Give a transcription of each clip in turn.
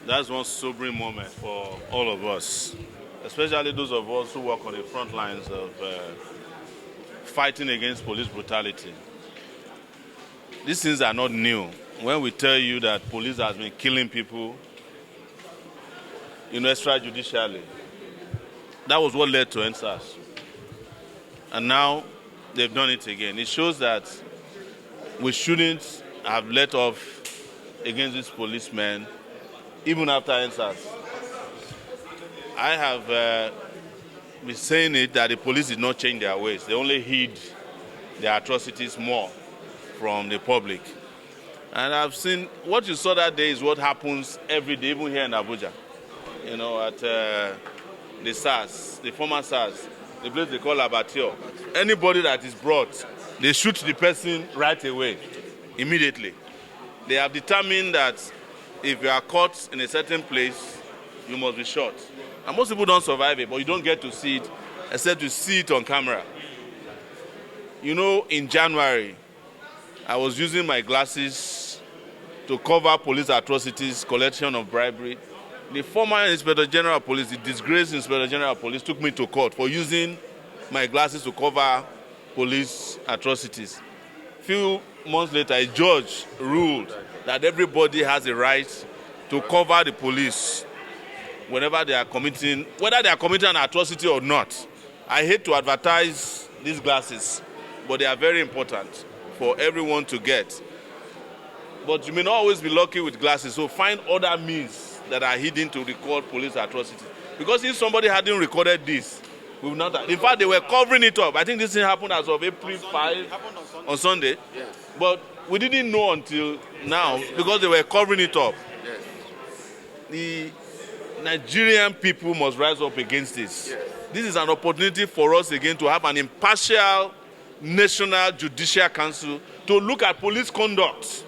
That's one sobering moment for all of us, especially those of us who work on the front lines of fighting against police brutality. These things are not new. When we tell you that police has been killing people, extrajudicially, that was what led to ENDSARS. And now they've done it again. It shows that we shouldn't have let off against these policemen even after ENDSARS. I have been saying it that the police did not change their ways. They only hid their atrocities more from the public. And I've seen, what you saw that day is what happens every day, even here in Abuja. At the SARS, the former SARS, the place they call Abattoir. Anybody that is brought, they shoot the person right away, immediately. They have determined that if you are caught in a certain place, you must be shot. And most people don't survive it, but you don't get to see it, except to see it on camera. In January, I was using my glasses to cover police atrocities, collection of bribery. The former Inspector General of Police, the disgraced Inspector General of Police, took me to court for using my glasses to cover police atrocities. Few months later, a judge ruled that everybody has a right to cover the police whenever they are committing, whether they are committing an atrocity or not. I hate to advertise these glasses, but they are very important for everyone to get. But you may not always be lucky with glasses, so find other means that are hidden to record police atrocities. Because if somebody hadn't recorded this, we would not have. In fact, they were covering it up. I think this thing happened as of April 5 on Sunday. Yes. But we didn't know until now because they were covering it up. Yes. The Nigerian people must rise up against this. Yes. This is an opportunity for us again to have an impartial National Judicial Council to look at police conduct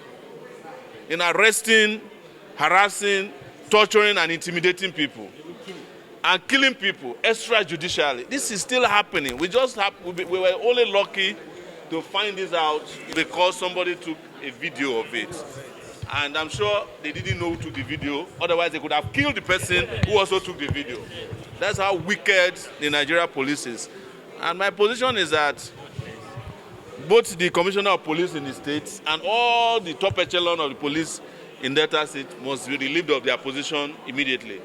in arresting, harassing, torturing and intimidating people and killing people extrajudicially. This is still happening. We were only lucky to find this out because somebody took a video of it. And I'm sure they didn't know who took the video. Otherwise, they could have killed the person who also took the video. That's how wicked the Nigerian police is. And my position is that both the Commissioner of Police in the state and all the top echelon of the police in Delta State must be relieved of their position immediately.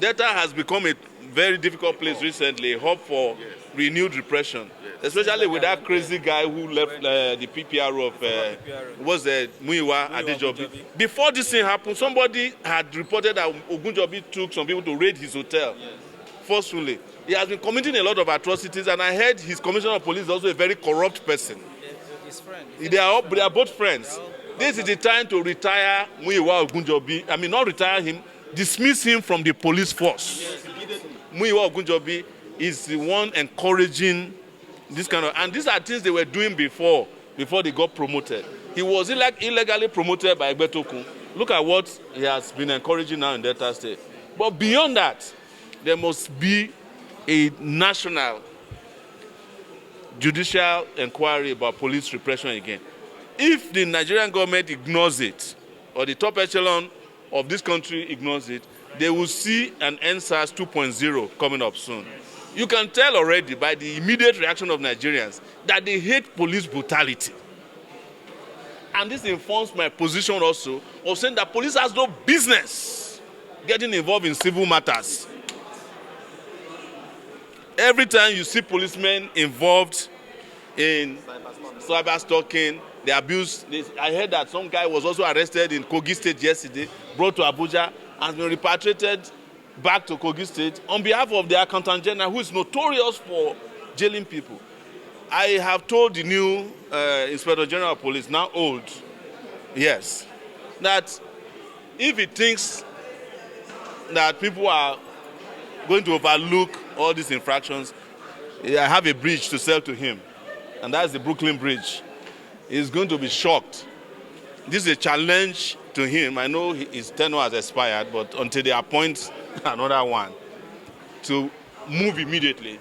Delta has become a very difficult place recently, a hub for renewed repression, especially with that crazy guy who left the PPRO of Muyiwa Adejobi. Before this thing happened, somebody had reported that Ogunjobi took some people to raid his hotel forcefully. He has been committing a lot of atrocities, and I heard his Commissioner of Police is also a very corrupt person. His friend. They are both friends. This is the time to retire Muyiwa Ogunjobi. I mean, not retire him, dismiss him from the police force. Muyiwa Ogunjobi is the one encouraging this kind of, and these are things they were doing before they got promoted. He was illegally promoted by Egbetokun. Look at what he has been encouraging now in Delta State. But beyond that, there must be a national judicial inquiry about police repression again. If the Nigerian government ignores it, or the top echelon of this country ignores it, they will see an ENDSARS 2.0 coming up soon. You can tell already by the immediate reaction of Nigerians that they hate police brutality. And this informs my position also of saying that police has no business getting involved in civil matters. Every time you see policemen involved in cyber stalking, the abuse, I heard that some guy was also arrested in Kogi State yesterday, brought to Abuja, and been repatriated back to Kogi State on behalf of the Accountant General, who is notorious for jailing people. I have told the new Inspector General of Police, now old, yes, that if he thinks that people are going to overlook all these infractions, I have a bridge to sell to him, and that's the Brooklyn Bridge. He's going to be shocked. This is a challenge to him. I know his tenure has expired, but until they appoint another one, to move immediately,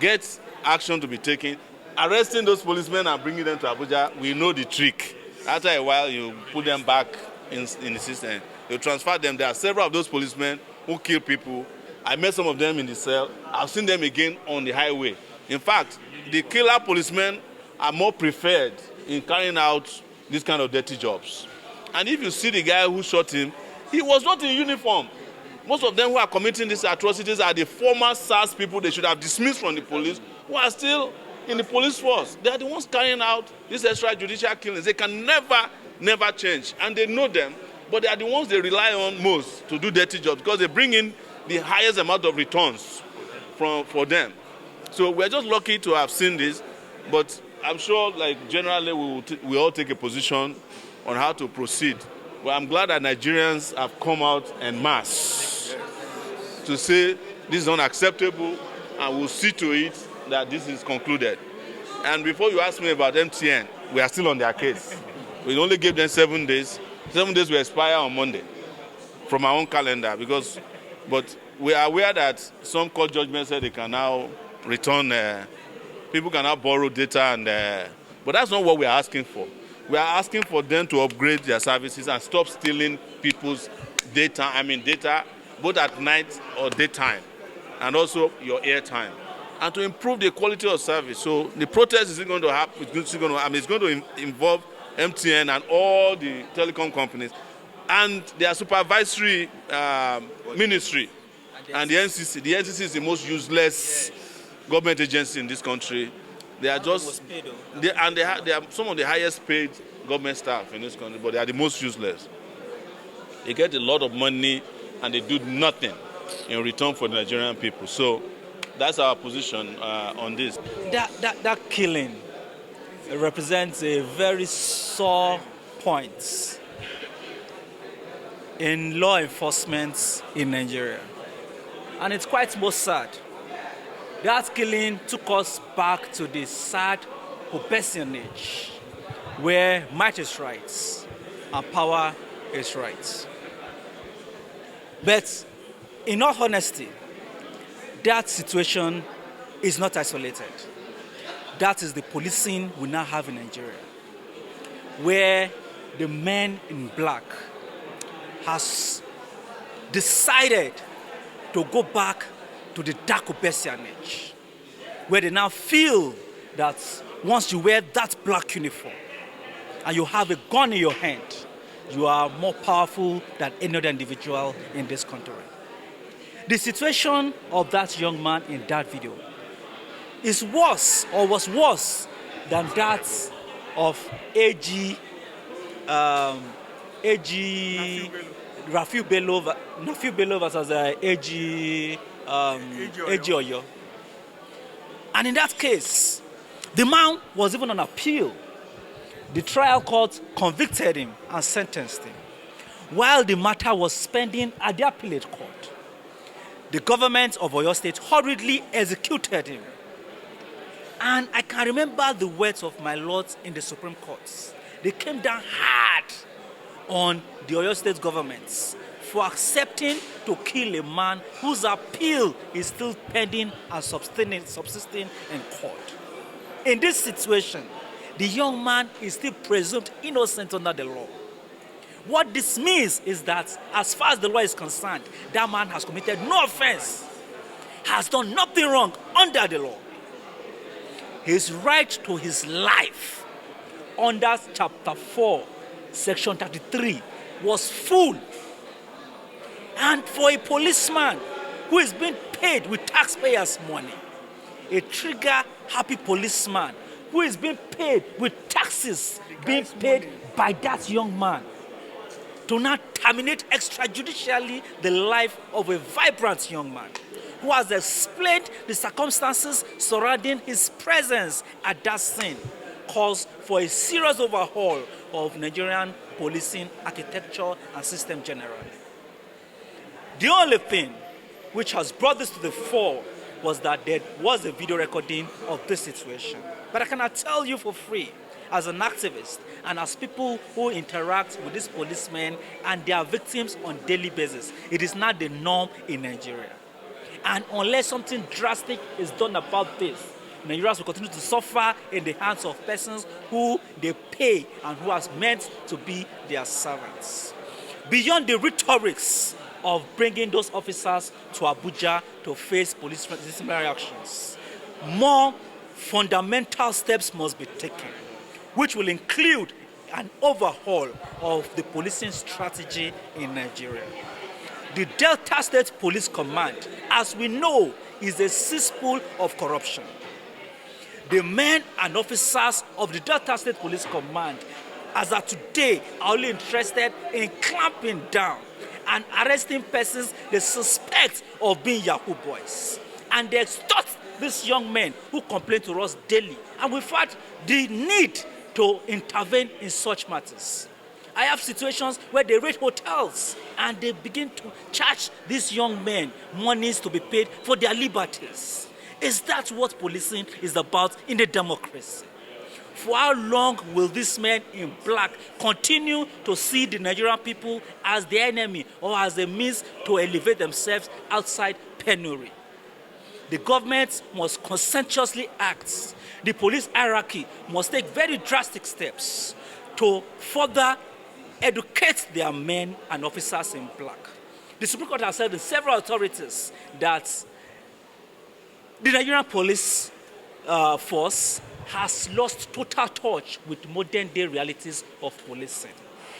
get action to be taken, arresting those policemen and bringing them to Abuja, we know the trick. After a while, you put them back in the system. They'll transfer them. There are several of those policemen who kill people. I met some of them in the cell. I've seen them again on the highway. In fact, the killer policemen are more preferred in carrying out these kind of dirty jobs. And if you see the guy who shot him, he was not in uniform. Most of them who are committing these atrocities are the former SARS people they should have dismissed from the police, who are still in the police force. They are the ones carrying out these extrajudicial killings. They can never change. And they know them, but they are the ones they rely on most to do dirty jobs because they bring in the highest amount of returns for them. So we're just lucky to have seen this, but I'm sure, like, generally we all take a position on how to proceed. Well, I'm glad that Nigerians have come out en masse to say this is unacceptable, and we'll see to it that this is concluded. And before you ask me about MTN, we are still on their case. We only gave them 7 days. 7 days will expire on Monday from our own calendar, but we are aware that some court judgments said they can now return, people can now borrow data, but that's not what we are asking for. We are asking for them to upgrade their services and stop stealing people's data, both at night or daytime, and also your airtime, and to improve the quality of service. So the protest is going to happen. It's going to involve MTN and all the telecom companies, and their supervisory ministry, and the NCC. The NCC is the most useless government agency in this country. They are just, they are some of the highest paid government staff in this country, but they are the most useless. They get a lot of money and they do nothing in return for the Nigerian people. So that's our position on this. That killing represents a very sore point in law enforcement in Nigeria. And it's quite most sad. That killing took us back to the sad Hobbesian age, where might is right and power is right. But in all honesty, that situation is not isolated. That is the policing we now have in Nigeria, where the man in black has decided to go back to the dark Hobbesian age, where they now feel that once you wear that black uniform and you have a gun in your hand, you are more powerful than any other individual in this country. The situation of that young man in that video is worse, or was worse, than that of AG Rafiu Bello versus AG Oyo. And in that case, the man was even on appeal. The trial court convicted him and sentenced him, while the matter was pending at the appellate court. The government of Oyo State hurriedly executed him. And I can remember the words of my lords in the Supreme Court. They came down hard on the Oyo State government for accepting to kill a man whose appeal is still pending and subsisting in court. In this situation, the young man is still presumed innocent under the law. What this means is that, as far as the law is concerned, that man has committed no offense, has done nothing wrong under the law. His right to his life under Chapter 4, Section 33 was full. And for a policeman who is being paid with taxpayers' money, a trigger-happy policeman who is being paid with taxes being paid by that young man, to not terminate extrajudicially the life of a vibrant young man who has explained the circumstances surrounding his presence at that scene, calls for a serious overhaul of Nigerian policing architecture and system generally. The only thing which has brought this to the fore was that there was a video recording of this situation. But I cannot tell you for free, as an activist and as people who interact with these policemen and their victims on a daily basis, it is not the norm in Nigeria. And unless something drastic is done about this, Nigerians will continue to suffer in the hands of persons who they pay and who are meant to be their servants. Beyond the rhetorics of bringing those officers to Abuja to face police disciplinary actions, more fundamental steps must be taken, which will include an overhaul of the policing strategy in Nigeria. The Delta State Police Command, as we know, is a cesspool of corruption. The men and officers of the Delta State Police Command, as of today, are only interested in clamping down and arresting persons they suspect of being Yahoo boys. And they extort these young men who complain to us daily. And we've had the need to intervene in such matters. I have situations where they raid hotels and they begin to charge these young men monies to be paid for their liberties. Is that what policing is about in a democracy? For how long will these men in black continue to see the Nigerian people as their enemy or as a means to elevate themselves outside penury? The government must conscientiously act. The police hierarchy must take very drastic steps to further educate their men and officers in black. The Supreme Court has said in several authorities that the Nigerian police force has lost total touch with modern day realities of policing.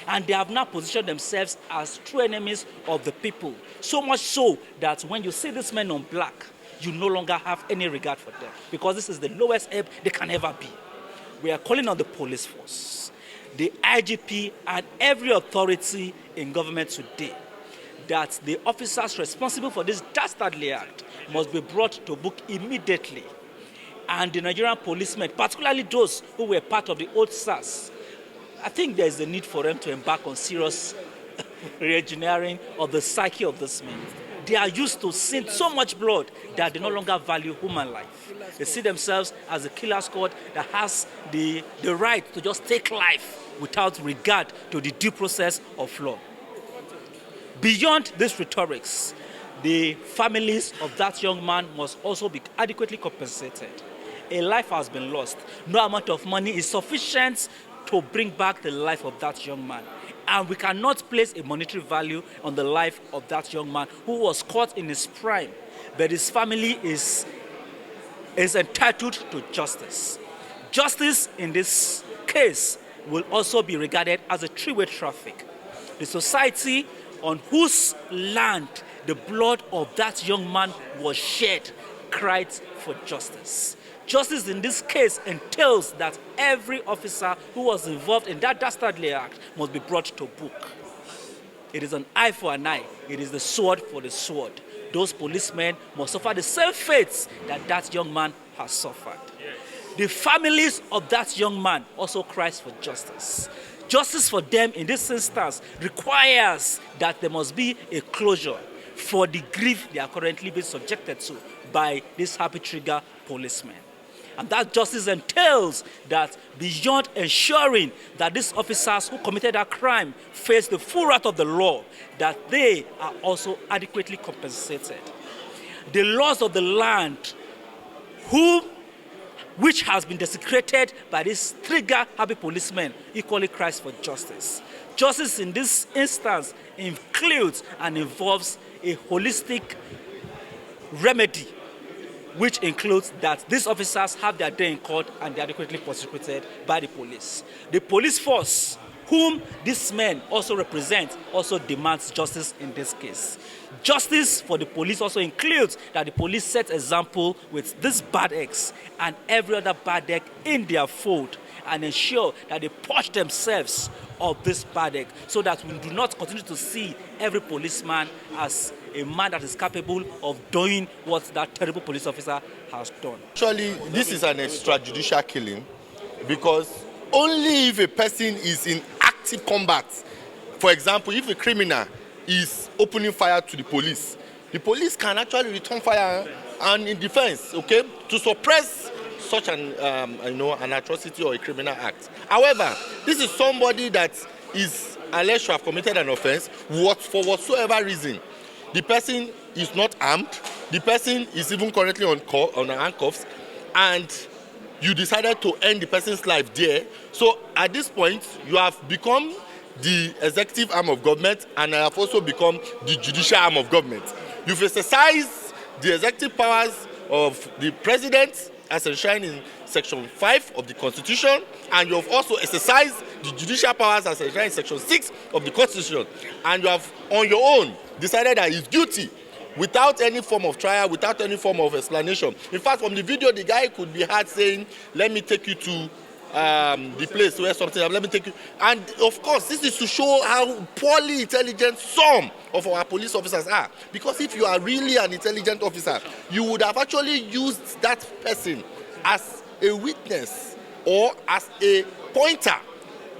And they have now positioned themselves as true enemies of the people. So much so that when you see these men on black, you no longer have any regard for them, because this is the lowest ebb they can ever be. We are calling on the police force, the IGP, and every authority in government today that the officers responsible for this dastardly act must be brought to book immediately. And the Nigerian policemen, particularly those who were part of the old SARS, I think there is a need for them to embark on serious re-engineering of the psyche of this men. They are used to seeing so much blood that they no longer value human life. They see themselves as a killer squad that has the right to just take life without regard to the due process of law. Beyond these rhetorics, the families of that young man must also be adequately compensated. A life has been lost. No amount of money is sufficient to bring back the life of that young man. And we cannot place a monetary value on the life of that young man who was caught in his prime. But his family is entitled to justice. Justice in this case will also be regarded as a three-way traffic. The society on whose land the blood of that young man was shed cried for justice. Justice in this case entails that every officer who was involved in that dastardly act must be brought to book. It is an eye for an eye. It is the sword for the sword. Those policemen must suffer the same fates that that young man has suffered. The families of that young man also cries for justice. Justice for them in this instance requires that there must be a closure for the grief they are currently being subjected to by this happy trigger policemen. And that justice entails that beyond ensuring that these officers who committed that crime face the full wrath of the law, that they are also adequately compensated. The laws of the land, which has been desecrated by these trigger happy policemen, equally cries for justice. Justice in this instance includes and involves a holistic remedy, which includes that these officers have their day in court and they are adequately prosecuted by the police. The police force, whom these men also represent, also demands justice in this case. Justice for the police also includes that the police set example with this bad eggs and every other bad egg in their fold and ensure that they purge themselves of this bad egg so that we do not continue to see every policeman as a man that is capable of doing what that terrible police officer has done. Actually, this is an extrajudicial killing because only if a person is in active combat, for example, if a criminal is opening fire to the police can actually return fire and in defense, okay, to suppress such an atrocity or a criminal act. However, this is somebody that is alleged to have committed an offense for whatsoever reason. The person is not armed, the person is even currently on handcuffs, and you decided to end the person's life there. So at this point, you have become the executive arm of government, and I have also become the judicial arm of government. You've exercised the executive powers of the president as enshrined in Section 5 of the Constitution, and you have also exercised the judicial powers as enshrined in Section 6 of the Constitution, and you have on your own decided that he's guilty without any form of trial, without any form of explanation. In fact, from the video, the guy could be heard saying, "Let me take you to the place where something happened. Let me take you." And of course, this is to show how poorly intelligent some of our police officers are. Because if you are really an intelligent officer, you would have actually used that person as a witness or as a pointer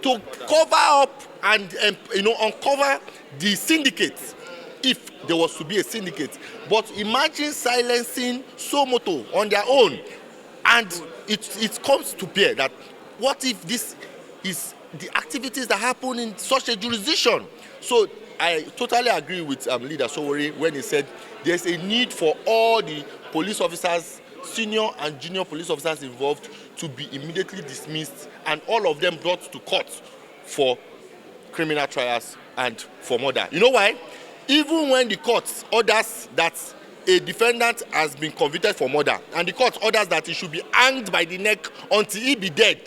to cover up and uncover the syndicate, if there was to be a syndicate. But imagine silencing Somoto on their own, and it comes to bear that what if this is the activities that happen in such a jurisdiction? So I totally agree with Leader Sowore when he said there's a need for all the police officers, senior and junior police officers involved, to be immediately dismissed and all of them brought to court for criminal trials and for murder. You know why? Even when the court orders that a defendant has been convicted for murder and the court orders that he should be hanged by the neck until he be dead,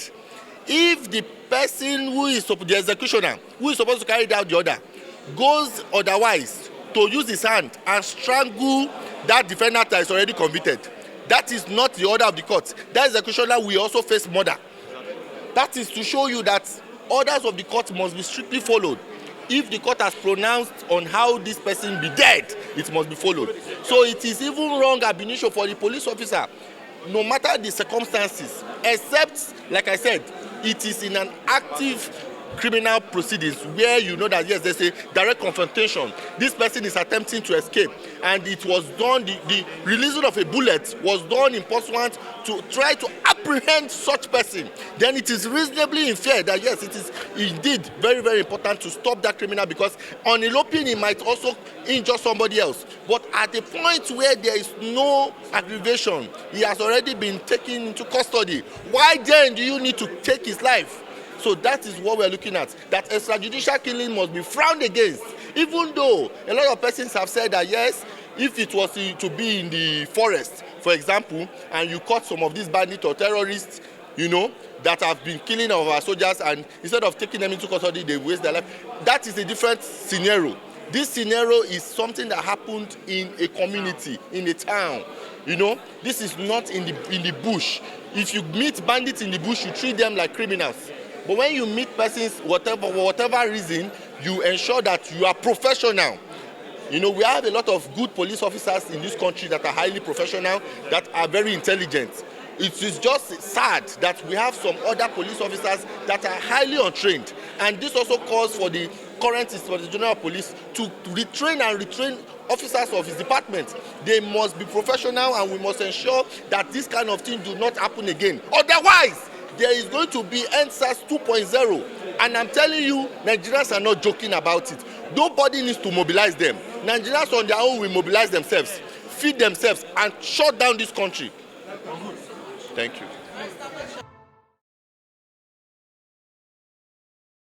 if the person who is the executioner, who is supposed to carry out the order, goes otherwise to use his hand and strangle that defendant that is already convicted, that is not the order of the court. That executioner will also face murder. That is to show you that orders of the court must be strictly followed. If the court has pronounced on how this person be dead, it must be followed. So it is even wrong ab initio for the police officer, no matter the circumstances, except, like I said, it is in an active criminal proceedings where you know that yes, there's a direct confrontation. This person is attempting to escape, and it was done, the releasing of a bullet was done in pursuant to try to apprehend such person. Then it is reasonably inferred that yes, it is indeed very, very important to stop that criminal, because on eloping he might also injure somebody else. But at the point where there is no aggravation, he has already been taken into custody. Why then do you need to take his life? So that is what we're looking at, that extrajudicial killing must be frowned against, even though a lot of persons have said that yes, if it was to be in the forest, for example, and you caught some of these bandits or terrorists, you know, that have been killing our soldiers, and instead of taking them into custody, they waste their life. That is a different scenario. This scenario is something that happened in a community, in a town. You know, this is not in the bush. If you meet bandits in the bush, you treat them like criminals. But when you meet persons, for whatever reason, you ensure that you are professional. You know, we have a lot of good police officers in this country that are highly professional, that are very intelligent. It is just sad that we have some other police officers that are highly untrained. And this also calls for the current Inspector General of Police to retrain officers of his department. They must be professional, and we must ensure that this kind of thing do not happen again. Otherwise, there is going to be ENDSARS 2.0, and I'm telling you, Nigerians are not joking about it. Nobody needs to mobilize them. Nigerians on their own will mobilize themselves, feed themselves, and shut down this country. Thank you.